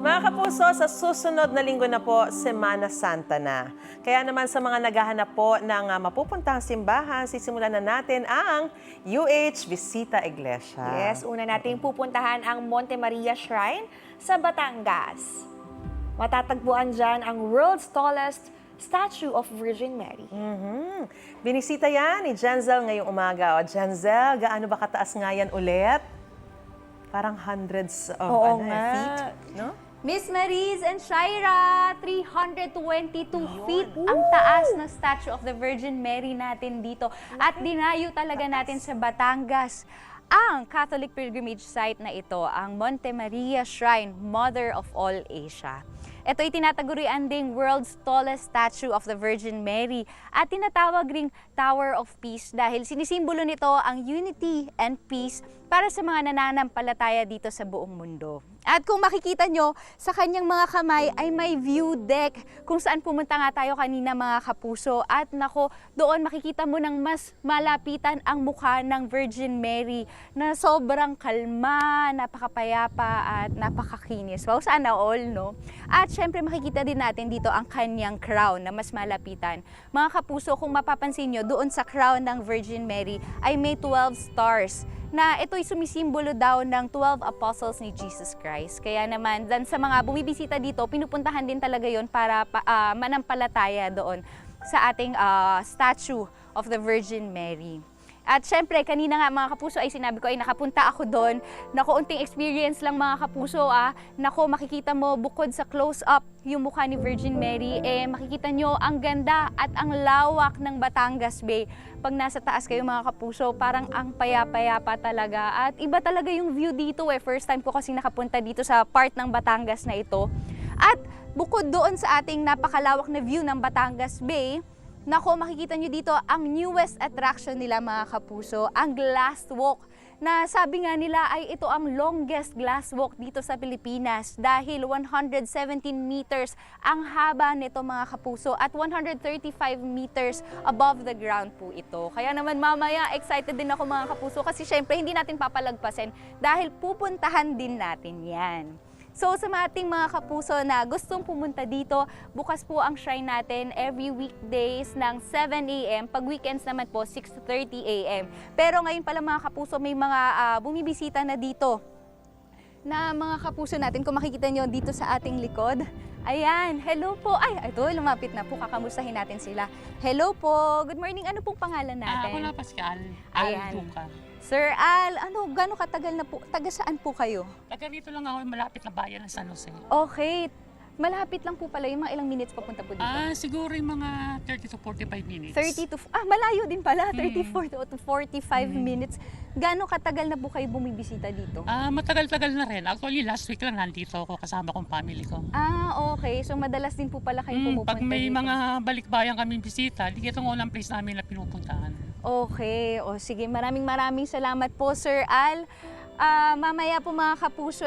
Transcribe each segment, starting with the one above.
Mga kapuso, sa susunod na linggo na po, Semana Santa na. Kaya naman sa mga naghahanap po ng mapupuntang simbahan, sisimulan na natin ang UH Visita Iglesia. Yes, una nating pupuntahan ang Monte Maria Shrine sa Batangas. Matatagpuan dyan ang world's tallest statue of Virgin Mary. Binisita yan ni Jenzel ngayong umaga. O Jenzel, gaano ba kataas nga yan ulit? Parang hundreds of feet, no? Miss Maris and Shaira, 322 feet ang taas na Statue of the Virgin Mary natin dito. At dinayo talaga natin sa Batangas ang Catholic pilgrimage site na ito, ang Monte Maria Shrine, Mother of All Asia. Ito ay tinatagurian ding world's tallest statue of the Virgin Mary at tinatawag ring Tower of Peace dahil sinisimbolo nito ang unity and peace para sa mga nananampalataya dito sa buong mundo. At kung makikita nyo, sa kanyang mga kamay ay may view deck kung saan pumunta nga tayo kanina mga kapuso. At nako, doon makikita mo ng mas malapitan ang mukha ng Virgin Mary na sobrang kalma, napakapayapa at napakakinis. Wow, sana all, no? At syempre makikita din natin dito ang kanyang crown na mas malapitan. Mga kapuso, kung mapapansin nyo, doon sa crown ng Virgin Mary ay may 12 stars na ito'y sumisimbolo daw ng 12 apostles ni Jesus Christ. Kaya naman, dan sa mga bumibisita dito, pinupuntahan din talaga yon para manampalataya doon sa ating statue of the Virgin Mary. At syempre, kanina nga mga kapuso ay sinabi ko ay nakapunta ako doon. Naku, unting experience lang mga kapuso Naku, makikita mo bukod sa close-up yung mukha ni Virgin Mary, makikita nyo ang ganda at ang lawak ng Batangas Bay. Pag nasa taas kayo mga kapuso, parang ang payapa-yapa talaga. At iba talaga yung view dito First time ko kasi nakapunta dito sa part ng Batangas na ito. At bukod doon sa ating napakalawak na view ng Batangas Bay, nako, makikita nyo dito ang newest attraction nila mga kapuso, ang glass walk. Na sabi nga nila ay ito ang longest glass walk dito sa Pilipinas dahil 117 meters ang haba nito mga kapuso at 135 meters above the ground po ito. Kaya naman mamaya excited din ako mga kapuso kasi syempre hindi natin papalagpasin dahil pupuntahan din natin yan. So sa ating mga kapuso na gustong pumunta dito, bukas po ang shrine natin every weekdays ng 7 a.m. Pag weekends naman po, 6:30 a.m. Pero ngayon pala mga kapuso, may mga bumibisita na dito na mga kapuso natin. Kung makikita nyo dito sa ating likod, ayan, hello po. Ay, ito, lumapit na po. Kakamustahin natin sila. Hello po. Good morning. Ano pong pangalan natin? Ako na, Pascal. Ayan. Alduca. Sir Al, gano'ng katagal na po? Taga saan po kayo? Taga rito lang ako, malapit na bayan ng San Jose. Okay. Malapit lang po pala, yung mga ilang minutes papunta po dito? Siguro yung mga 30 to 45 minutes. Malayo din pala, 34 to 45 minutes. Gano'ng katagal na po kayo bumibisita dito? Matagal-tagal na rin. Actually, last week lang nandito ako kasama kong family ko. Okay. So madalas din po pala kayo pumupunta Pag may dito? mga balikbayan kaming bisita, dito ang unang place namin na pinupuntahan. Okay. O sige, maraming salamat po, Sir Al. Mamaya po mga kapuso,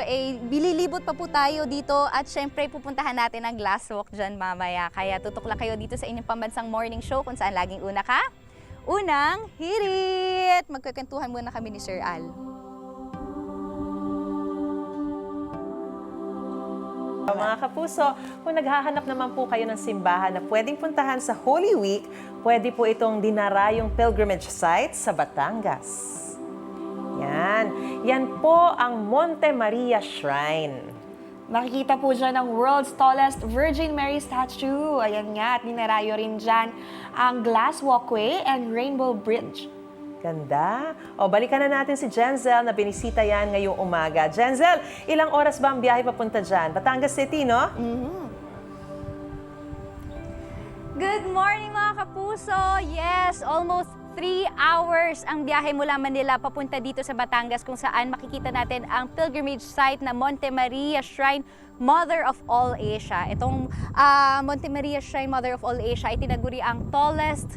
bililibot pa po tayo dito at syempre pupuntahan natin ang glass walk dyan mamaya. Kaya tutok lang kayo dito sa inyong pambansang morning show kung saan laging una ka. Unang hirit! Magkakantuhan muna kami ni Sir Al. Mga kapuso, kung naghahanap naman po kayo ng simbahan na pwedeng puntahan sa Holy Week, pwede po itong dinarayong pilgrimage site sa Batangas. Yan po ang Monte Maria Shrine. Makikita po dyan ang world's tallest Virgin Mary statue. Ayan nga, at ninarayo rin dyan ang glass walkway and rainbow bridge. Ganda. O, balikan na natin si Jenzel na binisita yan ngayong umaga. Jenzel, ilang oras ba ang biyahe papunta dyan? Batangas City, no? Good morning mga kapuso! Yes, almost 3 hours ang biyahe mula Manila papunta dito sa Batangas kung saan makikita natin ang pilgrimage site na Monte Maria Shrine, Mother of All Asia. Itong Monte Maria Shrine, Mother of All Asia ay tinaguri ang tallest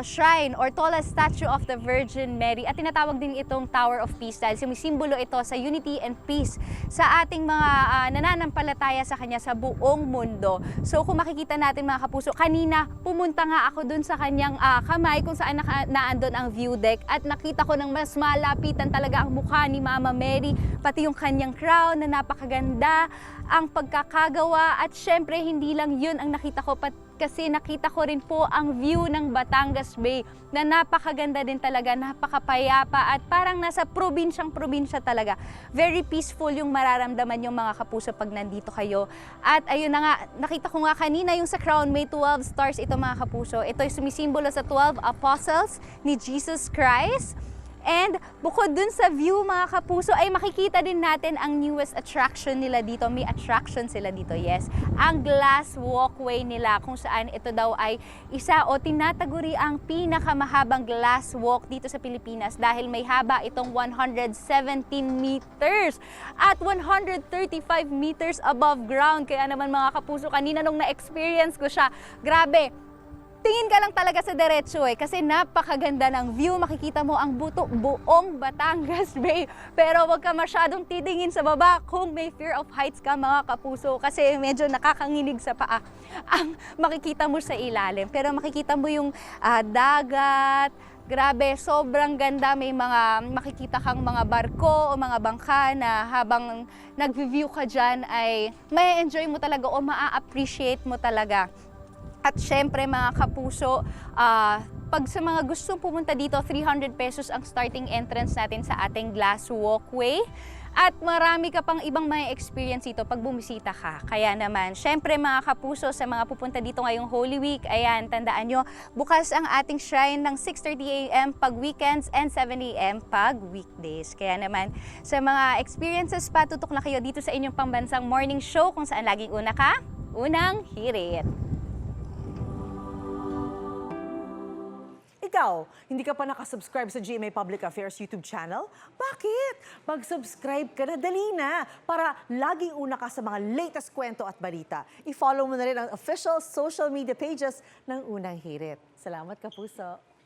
shrine or tallest statue of the Virgin Mary at tinatawag din itong Tower of Peace dahil sumisimbolo ito sa unity and peace sa ating mga nananampalataya sa kanya sa buong mundo. So kung makikita natin mga kapuso, kanina pumunta nga ako dun sa kanyang kamay kung saan naandun ang view deck at nakita ko ng mas malapitan talaga ang mukha ni Mama Mary, pati yung kanyang crown na napakaganda, ang pagkakagawa at syempre hindi lang yun ang nakita ko, kasi nakita ko rin po ang view ng Batangas Bay na napakaganda din talaga, napakapayapa at parang nasa probinsya talaga. Very peaceful yung mararamdaman yung mga kapuso pag nandito kayo. At ayun na nga, nakita ko nga kanina yung sa crown may 12 stars ito mga kapuso. Ito ay sumisimbolo sa 12 apostles ni Jesus Christ. And bukod dun sa view mga kapuso ay makikita din natin ang newest attraction nila dito. May attraction sila dito, yes. Ang glass walkway nila kung saan ito daw ay isa o tinataguri ang pinakamahabang glass walk dito sa Pilipinas dahil may haba itong 117 meters at 135 meters above ground. Kaya naman mga kapuso, kanina nung na-experience ko siya, grabe, tingin ka lang talaga sa diretso kasi napakaganda ng view. Makikita mo ang buong Batangas Bay. Pero wag ka masyadong titingin sa baba kung may fear of heights ka mga kapuso kasi medyo nakakanginig sa paa ang makikita mo sa ilalim. Pero makikita mo yung dagat. Grabe, sobrang ganda. May mga makikita kang mga barko o mga bangka na habang nag-view ka dyan ay may enjoy mo talaga o maa-appreciate mo talaga. At syempre mga kapuso, pag sa mga gustong pumunta dito, 300 pesos ang starting entrance natin sa ating glass walkway. At marami ka pang ibang may experience dito pag bumisita ka. Kaya naman, syempre mga kapuso, sa mga pupunta dito ngayong Holy Week, ayan, tandaan nyo, bukas ang ating shrine ng 6:30 a.m. pag weekends and 7 a.m. pag weekdays. Kaya naman, sa mga experiences pa, tutok na kayo dito sa inyong pambansang morning show kung saan laging una ka, unang hirit. Ikaw, hindi ka pa nakasubscribe sa GMA Public Affairs YouTube channel? Bakit? Mag-subscribe ka na, dali na, para laging una ka sa mga latest kwento at balita. I-follow mo na rin ang official social media pages ng Unang Hirit. Salamat, Kapuso!